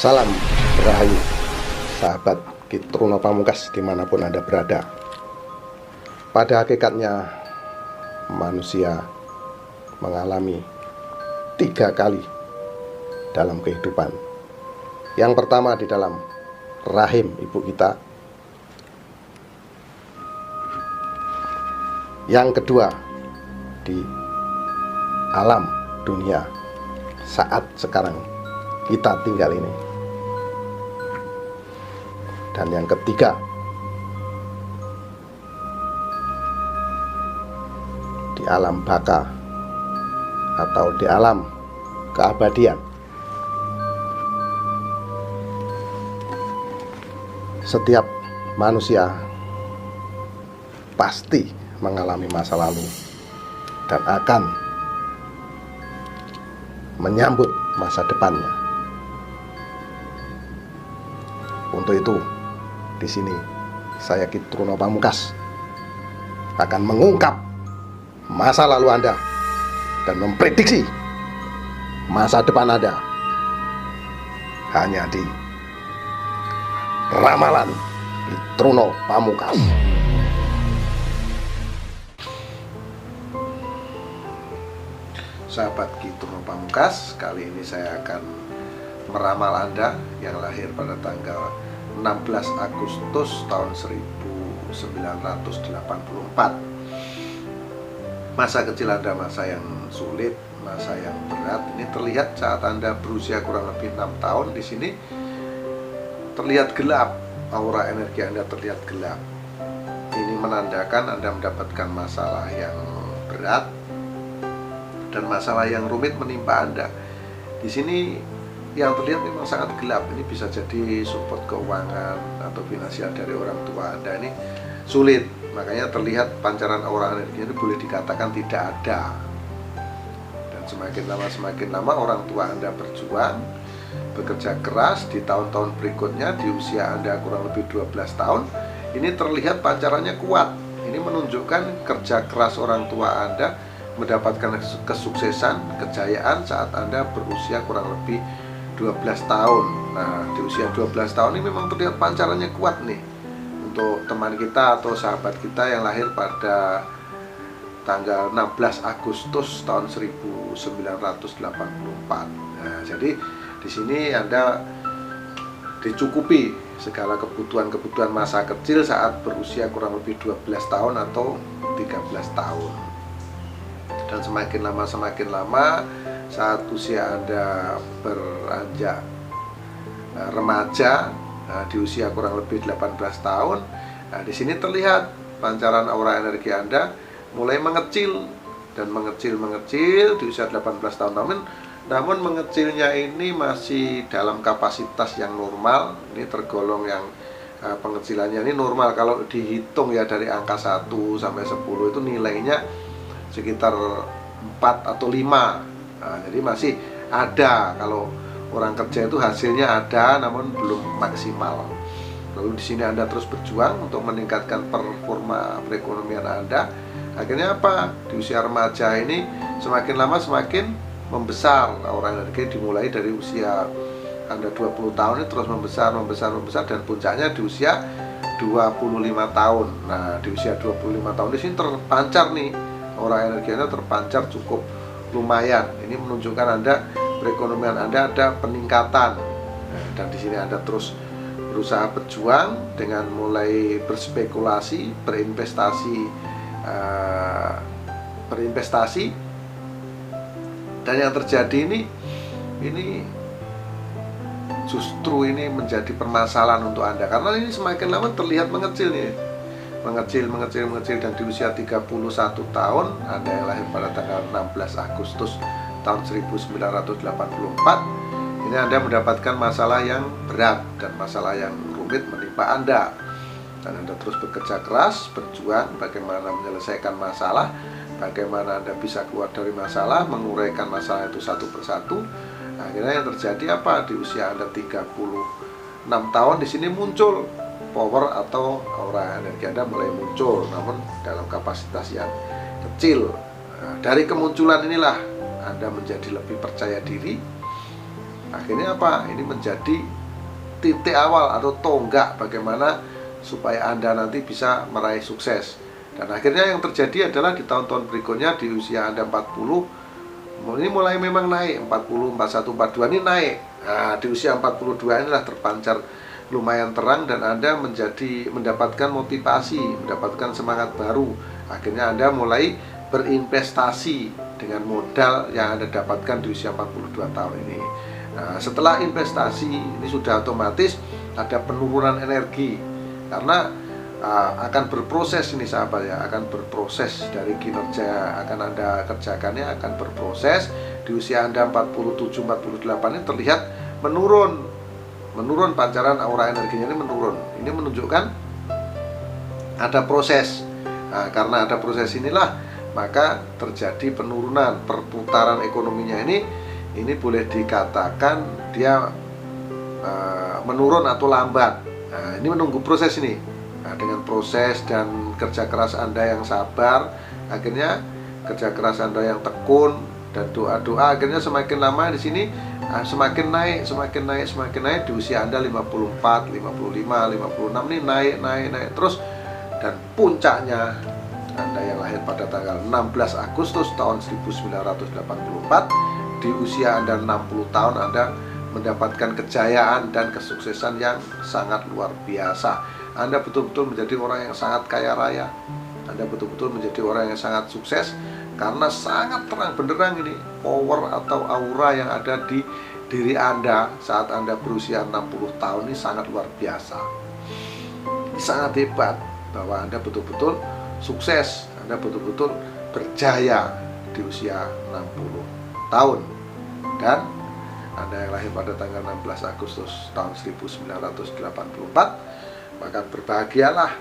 Salam Rahayu, sahabat Kitruno Pamungkas dimanapun Anda berada. Pada hakikatnya manusia mengalami 3 kali dalam kehidupan. Yang pertama di dalam rahim ibu kita, yang kedua di alam dunia saat sekarang kita tinggal ini, dan yang ketiga di alam baka atau di alam keabadian. Setiap manusia pasti mengalami masa lalu dan akan menyambut masa depannya. Untuk itu, di sini saya Kitruno Pamungkas akan mengungkap masa lalu Anda dan memprediksi masa depan Anda hanya di Ramalan Kitruno Pamungkas. Sahabat Kitruno Pamungkas, kali ini saya akan meramal Anda yang lahir pada tanggal 16 Agustus tahun 1984. Masa kecil Anda masa yang sulit, masa yang berat. Ini terlihat saat Anda berusia kurang lebih 6 tahun. Di sini terlihat gelap, aura energi Anda terlihat gelap. Ini menandakan Anda mendapatkan masalah yang berat dan masalah yang rumit menimpa Anda. Di sini yang terlihat memang sangat gelap. Ini bisa jadi support keuangan atau finansial dari orang tua Anda ini sulit. Makanya terlihat pancaran aura energi ini boleh dikatakan tidak ada. Dan semakin lama orang tua Anda berjuang, bekerja keras di tahun-tahun berikutnya, di usia Anda kurang lebih 12 tahun, ini terlihat pancarannya kuat. Ini menunjukkan kerja keras orang tua Anda mendapatkan kesuksesan, kejayaan saat Anda berusia kurang lebih 12 tahun. Nah, di usia 12 tahun ini memang terlihat pancarannya kuat nih. Untuk teman kita atau sahabat kita yang lahir pada tanggal 16 Agustus tahun 1984. Nah, jadi di sini Anda dicukupi segala kebutuhan masa kecil saat berusia kurang lebih 12 tahun atau 13 tahun. Dan semakin lama saat usia Anda beranjak remaja, di usia kurang lebih 18 tahun, nah di sini terlihat pancaran aura energi Anda mulai mengecil dan mengecil di usia 18 tahun. Namun mengecilnya ini masih dalam kapasitas yang normal. Ini tergolong yang pengecilannya ini normal. Kalau dihitung ya dari angka 1 sampai 10 itu nilainya sekitar 4 atau 5. Nah, jadi masih ada. Kalau orang kerja itu hasilnya ada, namun belum maksimal. Lalu di sini Anda terus berjuang untuk meningkatkan performa perekonomian Anda. Akhirnya apa? Di usia remaja ini semakin lama semakin membesar. Aura energi dimulai dari usia Anda 20 tahun ini terus membesar dan puncaknya di usia 25 tahun. Nah, di usia 25 tahun di sini terpancar nih. Aura energi Anda terpancar cukup lumayan. Ini menunjukkan Anda perekonomian Anda ada peningkatan. Dan di sini Anda terus berusaha berjuang dengan mulai berspekulasi, berinvestasi. Dan yang terjadi ini justru ini menjadi permasalahan untuk Anda karena ini semakin lama terlihat mengecil nih. Mengecil dan di usia 31 tahun Anda yang lahir pada tanggal 16 Agustus tahun 1984 ini Anda mendapatkan masalah yang berat dan masalah yang rumit menimpa Anda. Dan Anda terus bekerja keras, berjuang bagaimana menyelesaikan masalah, bagaimana Anda bisa keluar dari masalah, menguraikan masalah itu satu persatu. Akhirnya yang terjadi apa? Di usia Anda 36 tahun di sini muncul power atau aura energi Anda mulai muncul, namun dalam kapasitas yang kecil. Nah, dari kemunculan inilah Anda menjadi lebih percaya diri, Akhirnya apa? Ini menjadi titik awal atau tonggak bagaimana supaya Anda nanti bisa meraih sukses. Dan akhirnya yang terjadi adalah di tahun-tahun berikutnya, di usia Anda 40, ini mulai memang naik, 40, 41, 42 ini naik. Nah, di usia 42 inilah terpancar lumayan terang dan Anda mendapatkan motivasi, mendapatkan semangat baru. Akhirnya Anda mulai berinvestasi dengan modal yang Anda dapatkan di usia 42 tahun ini. Nah, setelah investasi ini sudah otomatis ada penurunan energi karena akan berproses ini sahabat ya, akan berproses dari kinerja akan Anda kerjakannya akan berproses. Di usia Anda 47, 48 ini terlihat menurun pancaran aura energinya ini menurun. Ini menunjukkan ada proses. Nah, karena ada proses inilah maka terjadi penurunan perputaran ekonominya ini boleh dikatakan dia menurun atau lambat. Nah, ini menunggu proses ini. Nah, dengan proses dan kerja keras Anda yang sabar, akhirnya kerja keras Anda yang tekun dan doa-doa akhirnya semakin lama di sini semakin naik di usia Anda 54, 55, 56 ini naik terus, dan puncaknya Anda yang lahir pada tanggal 16 Agustus tahun 1984, di usia Anda 60 tahun Anda mendapatkan kejayaan dan kesuksesan yang sangat luar biasa. Anda betul-betul menjadi orang yang sangat kaya raya. Anda betul-betul menjadi orang yang sangat sukses karena sangat terang benderang ini power atau aura yang ada di diri Anda saat Anda berusia 60 tahun ini sangat luar biasa. Ini sangat hebat bahwa Anda betul-betul sukses, Anda betul-betul berjaya di usia 60 tahun. Dan Anda yang lahir pada tanggal 16 Agustus tahun 1984, maka berbahagialah,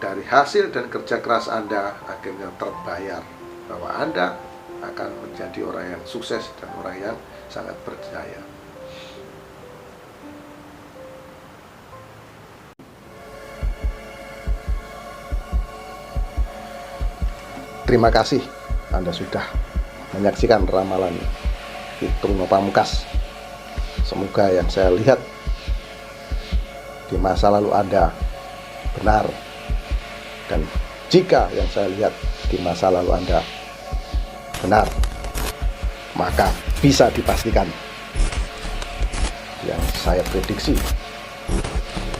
dari hasil dan kerja keras Anda akhirnya terbayar bahwa Anda akan menjadi orang yang sukses dan orang yang sangat berjaya. Terima kasih Anda sudah menyaksikan ramalan Hitung Pamungkas. Semoga yang saya lihat di masa lalu Anda benar, dan jika yang saya lihat di masa lalu Anda benar, maka bisa dipastikan yang saya prediksi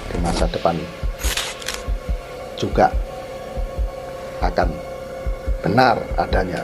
di masa depan juga akan benar adanya.